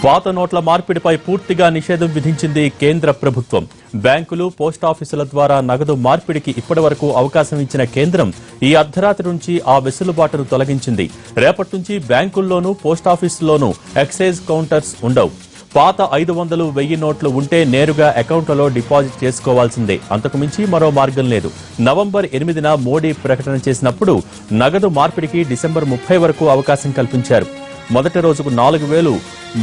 పాత నోట్ల మార్పిడిపై పూర్తిగా నిషేధం విధించింది కేంద్ర ప్రభుత్వం. బ్యాంకులు, పోస్టాఫీసుల ద్వారా నగదు మార్పిడికి ఇప్పటివరకు అవకాశం ఇచ్చిన కేంద్రం ఈ అర్ధరాత్రి నుంచి ఆ వెసులుబాటును తొలగించింది. రేపటి నుంచి బ్యాంకుల్లోనూ, పోస్టాఫీసుల్లోనూ ఎక్సైజ్ కౌంటర్స్ ఉండవు. పాత 500, 1000 నోట్లు ఉంటే నేరుగా అకౌంట్లలో డిపాజిట్ చేసుకోవాల్సిందే. అంతకుమించి మరో మార్గం లేదు. నవంబర్ 8న మోడీ ప్రకటన చేసినప్పుడు నగదు మార్పిడికి డిసెంబర్ 30 వరకు అవకాశం కల్పించారు. మొదటి రోజుకు 4000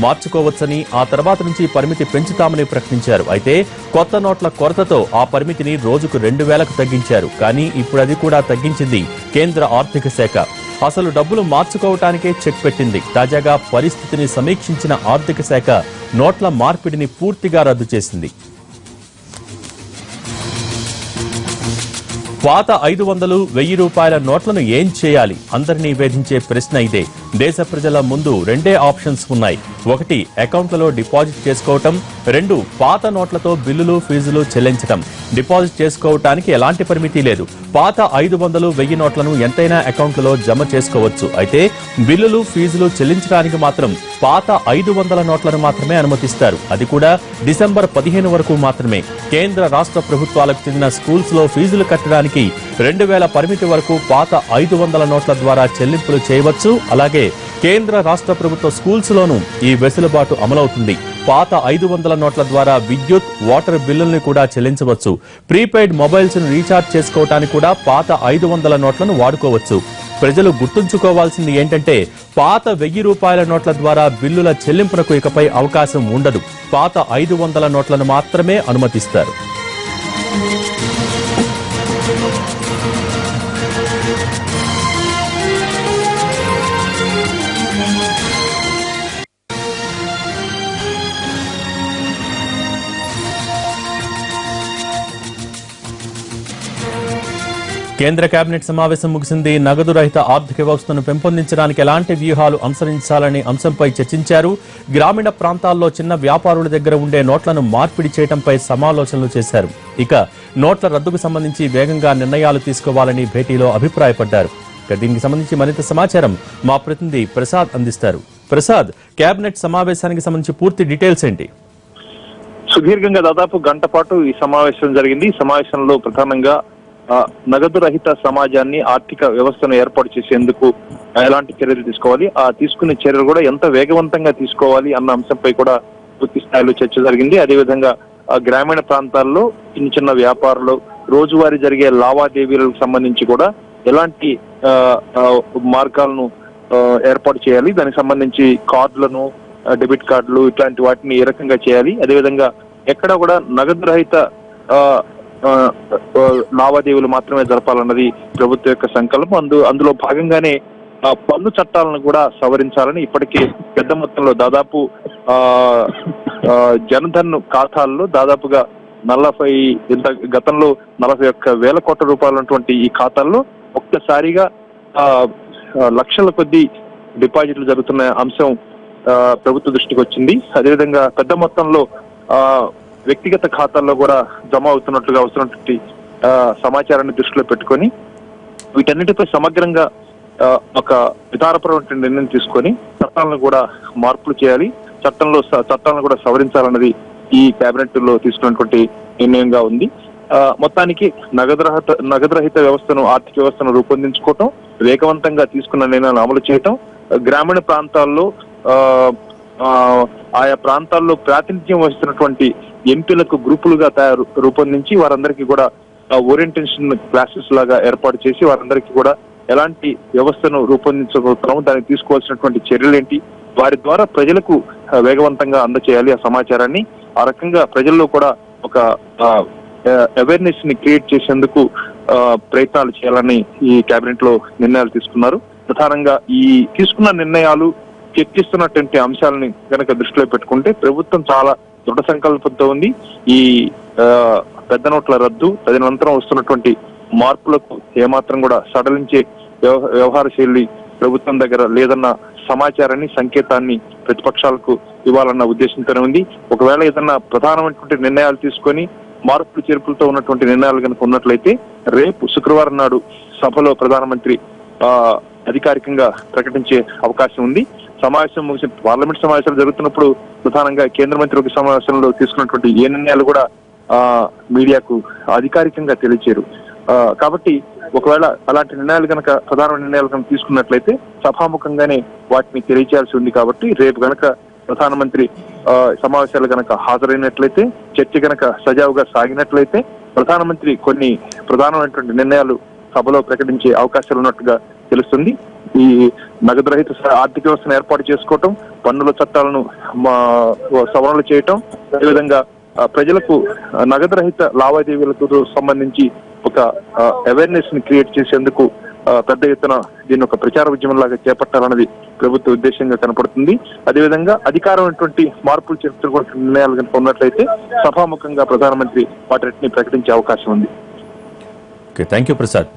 మార్చుకోవచ్చని, ఆ తర్వాత నుంచి పరిమితి పెంచుతామని ప్రకటించారు. అయితే కొత్త నోట్ల కొరతతో ఆ పరిమితిని రోజుకు 2000కు తగ్గించారు. కానీ ఇప్పుడు అది కూడా తగ్గించింది కేంద్ర ఆర్థిక శాఖ. అసలు డబ్బులు మార్చుకోవటానికే చెక్ పెట్టింది. తాజాగా పరిస్థితిని సమీక్షించిన ఆర్థిక శాఖ నోట్ల మార్పిడిని పూర్తిగా రద్దు చేసింది. పాత 500, 1000 రూపాయల నోట్లను ఏం చేయాలి? అందరినీ వేధించే ప్రశ్న ఇదే. దేశ ప్రజల ముందు రెండే ఆప్షన్స్ ఉన్నాయి. 1, అకౌంట్లలో డిపాజిట్ చేసుకోవటం. 2, పాత నోట్లతో బిల్లులు, ఫీజులు చెల్లించటం. డిపాజిట్ చేసుకోవటానికి ఎలాంటి పరిమితి లేదు. పాత 500, 1000 నోట్లను ఎంతైనా అకౌంట్లలో జమ చేసుకోవచ్చు. అయితే బిల్లులు, ఫీజులు చెల్లించడానికి మాత్రం పాత 500 నోట్లను మాత్రమే అనుమతిస్తారు. అది కూడా డిసెంబర్ 15 వరకు మాత్రమే. కేంద్ర, రాష్ట్ర ప్రభుత్వాలకు చెందిన స్కూల్స్ లో ఫీజులు కట్టడానికి 2000 పరిమితి వరకు పాత 500 నోట్ల ద్వారా చెల్లింపులు చేయవచ్చు. అలాగే కేంద్ర, రాష్ట్ర ప్రభుత్వ స్కూల్స్ లోనూ ఈ వెసులుబాటు అమలవుతుంది. పాత 500 నోట్ల ద్వారా విద్యుత్, వాటర్ బిల్లుల్ని కూడా చెల్లించవచ్చు. ప్రీపెయిడ్ మొబైల్స్ ను రీఛార్జ్ చేసుకోవటానికి కూడా పాత 500 నోట్లను వాడుకోవచ్చు. ప్రజలు గుర్తుంచుకోవాల్సింది ఏంటంటే, పాత 1000 రూపాయల నోట్ల ద్వారా బిల్లుల చెల్లింపునకు ఇకపై అవకాశం ఉండదు. పాత 500 నోట్లను మాత్రమే అనుమతిస్తారు. కేంద్ర కేబినెట్ సమావేశం ముగిసింది. నగదు రహిత ఆర్థిక వ్యవస్థను పెంపొందించడానికి ఎలాంటి వ్యూహాలు అనుసరించాలనే అంశంపై చర్చించారు. గ్రామీణ ప్రాంతాల్లో చిన్న వ్యాపారుల దగ్గర ఉండే నోట్లను మార్పిడి చేయడంపై సమాలోచనలు చేశారు. ఇక నోట్ల రద్దుకు సంబంధించి వేగంగా నిర్ణయాలు తీసుకోవాలని భేటీలో అభిప్రాయపడ్డారు. దీనికి సంబంధించి మరింత సమాచారం మా ప్రతినిధి ప్రసాద్ అందిస్తారు. ప్రసాద్, కేబినెట్ సమావేశానికి సంబంధించి పూర్తి డీటెయిల్స్ ఏంటి? సుదీర్ఘంగా దాదాపు గంట పాటు ఈ సమావేశం జరిగింది. ఈ సమావేశంలో ప్రధానంగా నగదు రహిత సమాజాన్ని, ఆర్థిక వ్యవస్థను ఏర్పాటు చేసేందుకు ఎలాంటి చర్యలు తీసుకోవాలి, ఆ తీసుకునే చర్యలు కూడా ఎంత వేగవంతంగా తీసుకోవాలి అన్న అంశంపై కూడా పూర్తి స్థాయిలో చర్చ జరిగింది. అదేవిధంగా గ్రామీణ ప్రాంతాల్లో చిన్న చిన్న వ్యాపారులు రోజువారీ జరిగే లావాదేవీలకు సంబంధించి కూడా ఎలాంటి మార్గాలను ఏర్పాటు చేయాలి, దానికి సంబంధించి కార్డులను, డెబిట్ కార్డులు ఇట్లాంటి వాటిని ఏ రకంగా చేయాలి, అదేవిధంగా ఎక్కడ కూడా నగదు రహిత లావాదేవీలు మాత్రమే జరపాలన్నది ప్రభుత్వం యొక్క సంకల్పం. అందులో భాగంగానే పన్ను చట్టాలను కూడా సవరించాలని ఇప్పటికే పెద్ద మొత్తంలో దాదాపు జనధన్ ఖాతాల్లో దాదాపుగా 40 గతంలో 41,000 కోట్ల రూపాయలు ఉన్నటువంటి ఈ ఖాతాల్లో ఒక్కసారిగా లక్షల కొద్దీ డిపాజిట్లు జరుగుతున్న అంశం ప్రభుత్వ దృష్టికి వచ్చింది. అదేవిధంగా పెద్ద మొత్తంలో వ్యక్తిగత ఖాతాల్లో కూడా జమ అవుతున్నట్లుగా వస్తున్నటువంటి సమాచారాన్ని దృష్టిలో పెట్టుకొని వీటన్నిటిపై సమగ్రంగా ఒక విధానపరమైన నిర్ణయం తీసుకొని చట్టాలను కూడా మార్పులు చేయాలి, చట్టాలను కూడా సవరించాలన్నది ఈ కేబినెట్ లో తీసుకున్నటువంటి నిర్ణయంగా ఉంది. మొత్తానికి నగదు రహిత వ్యవస్థను, ఆర్థిక వ్యవస్థను రూపొందించుకోవటం, వేగవంతంగా తీసుకున్న నిర్ణయాలను అమలు చేయటం, గ్రామీణ ప్రాంతాల్లో ఆయా ప్రాంతాల్లో ప్రాతినిధ్యం వహిస్తున్నటువంటి ఎంపీలకు గ్రూపులుగా రూపొందించి వారందరికీ కూడా ఓరియంటేషన్ క్లాసెస్ లాగా ఏర్పాటు చేసి వారందరికీ కూడా ఎలాంటి వ్యవస్థను రూపొందించబోతున్నామో దానికి తీసుకోవాల్సినటువంటి చర్యలేంటి, వారి ద్వారా ప్రజలకు వేగవంతంగా అందచేయాలి ఆ సమాచారాన్ని. ఆ రకంగా ప్రజల్లో కూడా ఒక అవేర్నెస్ ని క్రియేట్ చేసేందుకు ప్రయత్నాలు చేయాలని ఈ కేబినెట్ లో నిర్ణయాలు తీసుకున్నారు. ప్రధానంగా ఈ తీసుకున్న నిర్ణయాలు చర్చిస్తున్నటువంటి అంశాలని కనుక దృష్టిలో పెట్టుకుంటే ప్రభుత్వం చాలా దృఢ సంకల్పంతో ఉంది. ఈ పెద్ద నోట్ల రద్దు, తదనంతరం వస్తున్నటువంటి మార్పులకు ఏమాత్రం కూడా సడలించే వ్యవహార శైలి ప్రభుత్వం దగ్గర లేదన్న సమాచారాన్ని, సంకేతాన్ని ప్రతిపక్షాలకు ఇవ్వాలన్న ఉద్దేశంతోనే ఉంది. ఒకవేళ ఏదన్నా ప్రధానమైనటువంటి నిర్ణయాలు తీసుకొని మార్పులు చేర్పులతో ఉన్నటువంటి నిర్ణయాలు కనుక ఉన్నట్లయితే రేపు శుక్రవారం నాడు సభలో ప్రధానమంత్రి అధికారికంగా ప్రకటించే అవకాశం ఉంది. సమావేశం ముగిసిన పార్లమెంట్ సమావేశాలు జరుగుతున్నప్పుడు ప్రధానంగా కేంద్ర మంత్రివర్గ సమావేశంలో తీసుకున్నటువంటి ఏ నిర్ణయాలు కూడా మీడియాకు అధికారికంగా తెలియచేరు. కాబట్టి ఒకవేళ అలాంటి నిర్ణయాలు కనుక ప్రధాన నిర్ణయాలు కనుక తీసుకున్నట్లయితే సభాముఖంగానే వాటిని తెలియచేయాల్సి ఉంది. కాబట్టి రేపు కనుక ప్రధానమంత్రి సమావేశాలు కనుక హాజరైనట్లయితే, చర్చ కనుక సజావుగా సాగినట్లయితే ప్రధానమంత్రి కొన్ని ప్రధానమైనటువంటి నిర్ణయాలు సభలో ప్రకటించే అవకాశాలు ఉన్నట్టుగా తెలుస్తుంది. ఈ నగదు రహిత ఆర్థిక వ్యవస్థను ఏర్పాటు చేసుకోవటం, పన్నుల చట్టాలను సవరణలు చేయటం, అదేవిధంగా ప్రజలకు నగదు రహిత లావాదేవీలకు సంబంధించి ఒక అవేర్నెస్ ని క్రియేట్ చేసేందుకు పెద్ద ఎత్తున దీన్ని ఒక ప్రచార ఉద్యమం లాగా చేపట్టాలన్నది ప్రభుత్వ ఉద్దేశంగా కనపడుతుంది. అదేవిధంగా అధికారమైనటువంటి మార్పులు చేస్తున్న నిర్ణయాలు కనుక ఉన్నట్లయితే సభాముఖంగా ప్రధానమంత్రి వాటిని ప్రకటించే అవకాశం ఉంది. Thank you Prasad.